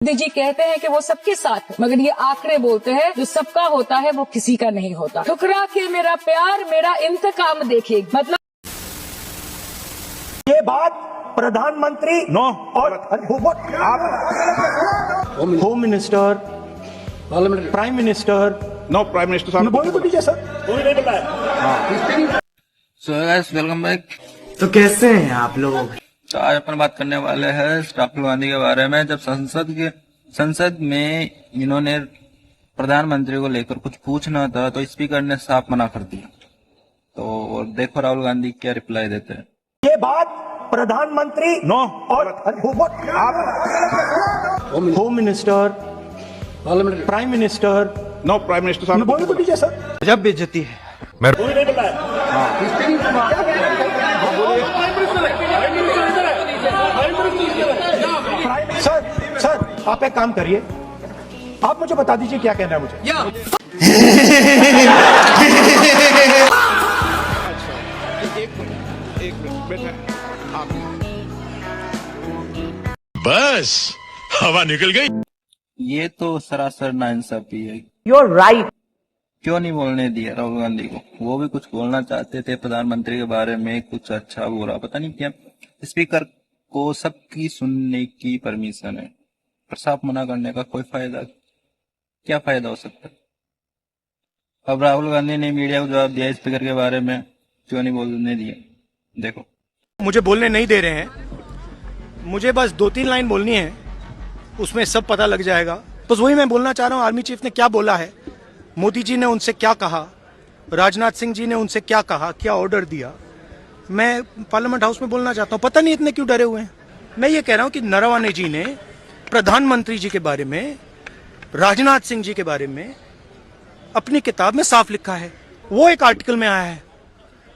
मोदी जी कहते हैं कि वो सबके साथ है, मगर ये आंकड़े बोलते हैं जो सबका होता है वो किसी का नहीं होता। ठुकरा के मेरा प्यार मेरा इंतकाम देखे, मतलब ये बात प्रधानमंत्री नो और आप home minister, prime minister, no prime minister साहब बोलो तो दीजिए सर, कोई नहीं बताया। So guys welcome back. तो कैसे हैं आप लोग? तो आज अपन बात करने वाले हैं राहुल गांधी के बारे में। जब संसद में इन्होंने प्रधानमंत्री को लेकर कुछ पूछना था तो स्पीकर ने साफ मना कर दिया। तो देखो राहुल गांधी क्या रिप्लाई देते हैं। ये बात प्रधानमंत्री नो और आप home minister, prime minister, no prime minister साहब बोलो तो दीजिए सर, जब बेइज्जती है। कोई नहीं बताया। सर आप एक काम करिए, आप मुझे बता दीजिए क्या कहना है मुझे। एक मिनट बैठा आप बस हवा निकल गई। ये तो सरासर नाइंसाफी है। You're right. क्यों नहीं बोलने दिया राहुल गांधी को? वो भी कुछ बोलना चाहते थे प्रधानमंत्री के बारे में, कुछ अच्छा बुरा पता नहीं क्या। स्पीकर को सबकी सुनने की परमिशन है, पर साफ मना करने का कोई फायदा, क्या फायदा हो सकता है? अब राहुल गांधी ने मीडिया को जवाब दिया स्पीकर के बारे में, क्यों नहीं बोलने दिया। देखो, मुझे बोलने नहीं दे रहे हैं, मुझे बस 2-3 लाइन बोलनी है, उसमें सब पता लग जाएगा। बस वही मैं बोलना चाह रहा हूँ, आर्मी चीफ ने क्या बोला है, मोदी जी ने उनसे क्या कहा, राजनाथ सिंह जी ने उनसे क्या कहा, क्या ऑर्डर दिया, मैं पार्लियामेंट हाउस में बोलना चाहता हूँ। पता नहीं इतने क्यों डरे हुए हैं। मैं ये कह रहा हूँ कि नरवणे जी ने प्रधानमंत्री जी के बारे में, राजनाथ सिंह जी के बारे में अपनी किताब में साफ लिखा है। वो एक आर्टिकल में आया है,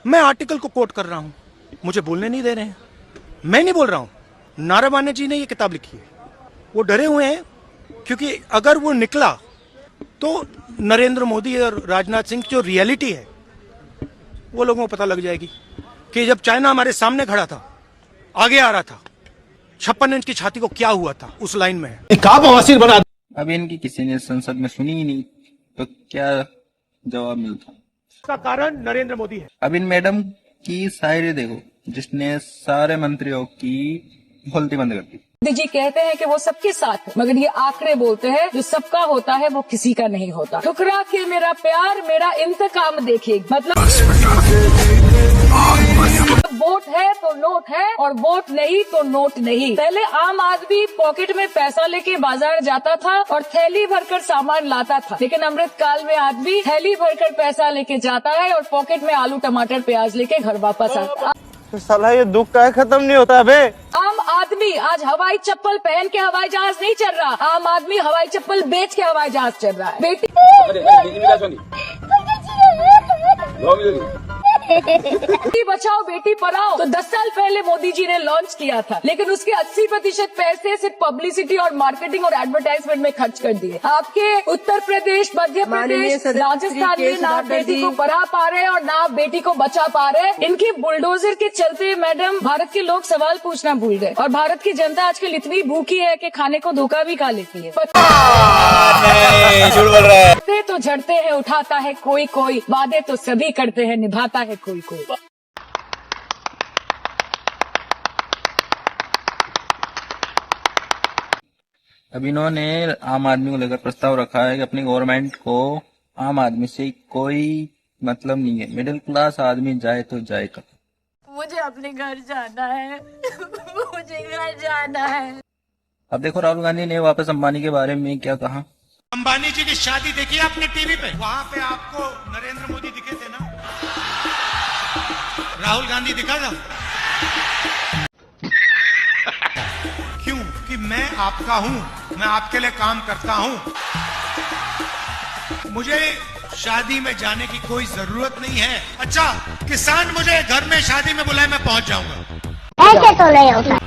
मैं आर्टिकल को कोट कर रहा हूँ, मुझे बोलने नहीं दे रहे हैं। मैं नहीं बोल रहा हूँ, नारावाने जी ने ये किताब लिखी है। वो डरे हुए हैं क्योंकि अगर वो निकला तो नरेंद्र मोदी और राजनाथ सिंह की जो रियलिटी है वो लोगों को पता लग जाएगी कि जब चाइना हमारे सामने खड़ा था, आगे आ रहा था, 56 इंच की छाती को क्या हुआ था, उस लाइन में है। बना। अब इनकी किसी ने संसद में सुनी ही नहीं तो क्या जवाब मिलता? इसका कारण नरेंद्र मोदी है। अब इन मैडम की शायरी देखो, जिसने सारे मंत्रियों की बोलती बंद कर दी। मोदी जी कहते हैं कि वो सबके साथ है, मगर ये आंकड़े बोलते हैं जो सबका होता है वो किसी का नहीं होता। ठुकरा के मेरा प्यार मेरा इंतकाम देखे, मतलब वोट है तो नोट है और वोट नहीं तो नोट नहीं। पहले आम आदमी पॉकेट में पैसा लेके बाजार जाता था और थैली भरकर सामान लाता था, लेकिन अमृत काल में आदमी थैली भरकर पैसा लेके जाता है और पॉकेट में आलू टमाटर प्याज लेके घर वापस आता। तो साला ये दुख का खत्म नहीं होता बे। आम आदमी आज हवाई चप्पल पहन के हवाई जहाज नहीं चल रहा, आम आदमी हवाई चप्पल बेच के हवाई जहाज चल रहा है। बेटी बचाओ बेटी पढ़ाओ तो 10 साल पहले मोदी जी ने लॉन्च किया था, लेकिन उसके 80% पैसे सिर्फ पब्लिसिटी और मार्केटिंग और एडवर्टाइजमेंट में खर्च कर दिए। आपके उत्तर प्रदेश, मध्य प्रदेश, राजस्थान में ना आप बेटी को पढ़ा पा रहे और ना आप बेटी को बचा पा रहे। इनकी बुलडोजर के चलते मैडम भारत के लोग सवाल पूछना भूल गए और भारत की जनता आजकल इतनी भूखी है कि खाने को धोखा भी खा लेती है। झड़ते तो झड़ते हैं, उठाता है कोई कोई, वादे तो सभी करते हैं, निभाता है कोई कोई। अब इन्होंने आम आदमी को लेकर प्रस्ताव रखा है कि अपनी गवर्नमेंट को आम आदमी से कोई मतलब नहीं है, मिडिल क्लास आदमी जाए तो जाए कहाँ। मुझे अपने घर जाना है, मुझे घर जाना है। अब देखो राहुल गांधी ने वापस अंबानी के बारे में क्या कहा। अंबानी जी की शादी देखी आपने टीवी पे? वहां पे आपको नरेंद्र मोदी दिखे थे ना? राहुल गांधी दिखा था? क्यों? कि मैं आपका हूं, मैं आपके लिए काम करता हूं, मुझे शादी में जाने की कोई जरूरत नहीं है। अच्छा, किसान मुझे घर में शादी में बुलाए, मैं पहुंच जाऊंगा। ऐसे तो नहीं होता।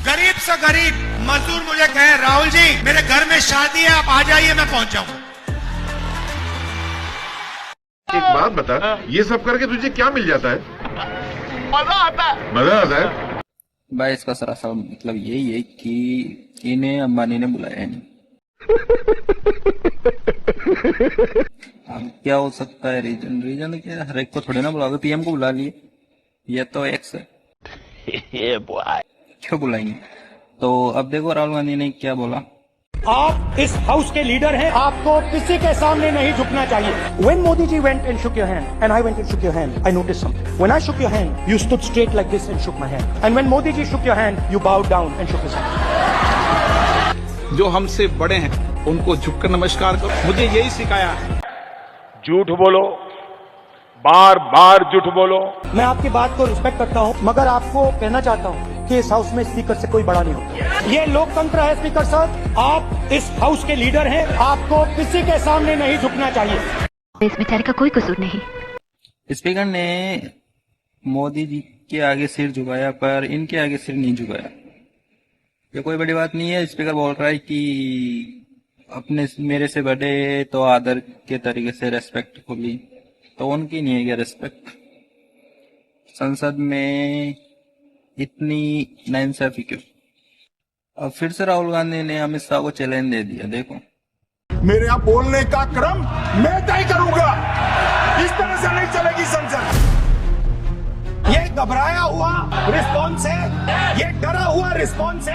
गरीब से गरीब मजदूर मुझे कहे राहुल जी मेरे घर में शादी है, आप आ जाइए, मैं पहुंच जाऊंगा। एक बात बता, ये सब करके तुझे क्या मिल जाता है? मजा आता है। मजा आता है। भाई इसका सरासर मतलब यही है कि इन्हें अंबानी ने बुलाया है नहीं। अब क्या हो सकता है रीजन? रीजन क्या है, हर एक को थोड़ी ना बुलाओगे, पीएम को बुला लिए, ये तो एक्स है। क्यों बुलाएंगे? तो अब देखो राहुल गांधी ने क्या बोला। आप इस हाउस के लीडर हैं, आपको किसी के सामने नहीं झुकना चाहिए। When Modi ji went and shook your hand and I went and shook your hand, I noticed something. When I shook your hand, you stood straight like this and shook my hand. And when Modi ji shook your hand, you bowed down and shook his hand. जो हमसे बड़े हैं उनको झुककर नमस्कार करो, मुझे यही सिखाया है। झूठ बोलो, बार बार झूठ बोलो। मैं आपकी बात को रिस्पेक्ट करता हूं, मगर आपको कहना चाहता हूं कि इस हाउस में स्पीकर से कोई बड़ा नहीं होता। ये लोकतंत्र है स्पीकर साहब, आप इस हाउस के लीडर हैं, आपको किसी के सामने नहीं झुकना चाहिए। इस बेचारे का कोई कसूर नहीं। स्पीकर ने मोदी जी के आगे सिर झुकाया पर इनके आगे सिर नहीं झुकाया। ये कोई बड़ी बात नहीं है। स्पीकर बोल रहा है कि अपने मेरे से बड़े तो आदर के तरीके से रेस्पेक्टफुली, तो उनकी नहीं है क्या रेस्पेक्ट? संसद में इतनी नाइंसाफी क्यों? अब फिर से राहुल गांधी ने अमित शाह को चैलेंज दे दिया। देखो, मेरे यहाँ बोलने का क्रम मैं तय करूंगा, इस तरह से नहीं चलेगी संसद। ये घबराया हुआ रिस्पॉन्स है, ये डरा हुआ रिस्पॉन्स है।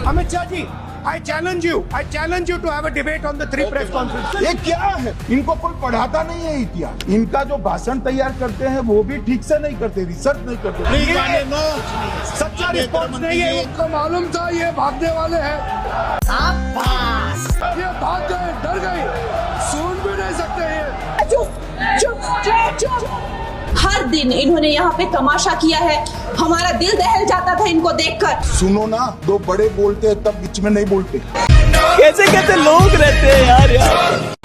Amit Shah ji, I challenge you to have a debate on the 3 press conferences. ये क्या है? इनको कोई पढ़ाता नहीं है इतिहास। इनका जो भाषण तैयार करते हैं वो भी ठीक से नहीं करते, रिसर्च नहीं करते। ये सच्चा रिस्पॉन्स नहीं है। उनको मालूम था ये भागने वाले हैं, ये भाग गए, डर गए, सुन भी नहीं सकते ये। चुप। हर दिन इन्होंने यहाँ पे तमाशा किया है, हमारा दिल दहल जाता था इनको देखकर। सुनो ना, दो बड़े बोलते हैं तब बीच में नहीं बोलते। कैसे कैसे लोग रहते हैं यार।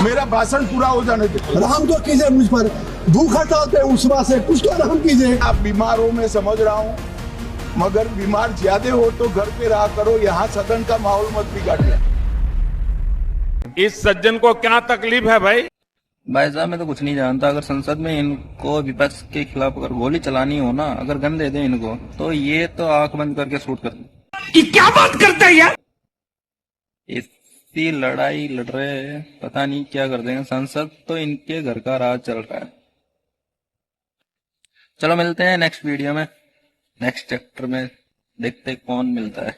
मेरा भाषण पूरा हो जाने दे। रहम तो कीजिए मुझ पर, भूख हड़ताल पे उसवा से कुछ तो रहम कीजिए। आप बीमार हो, मैं समझ रहा हूँ, मगर बीमार ज्यादा हो तो घर पे रहा करो, यहाँ सदन का माहौल मत बिगाड़िए। इस सज्जन को क्या तकलीफ है भाई? भाई साहब मैं तो कुछ नहीं जानता। अगर संसद में इनको विपक्ष के खिलाफ अगर गोली चलानी हो ना, अगर गन दे दे इनको, तो ये तो आंख बंद करके शूट कर दे। क्या बात करते हैं यार? इतनी लड़ाई लड़ रहे हैं, पता नहीं क्या कर देंगे। संसद तो इनके घर का राज चल रहा है। चलो मिलते हैं नेक्स्ट वीडियो में, नेक्स्ट चैप्टर में, देखते कौन मिलता है।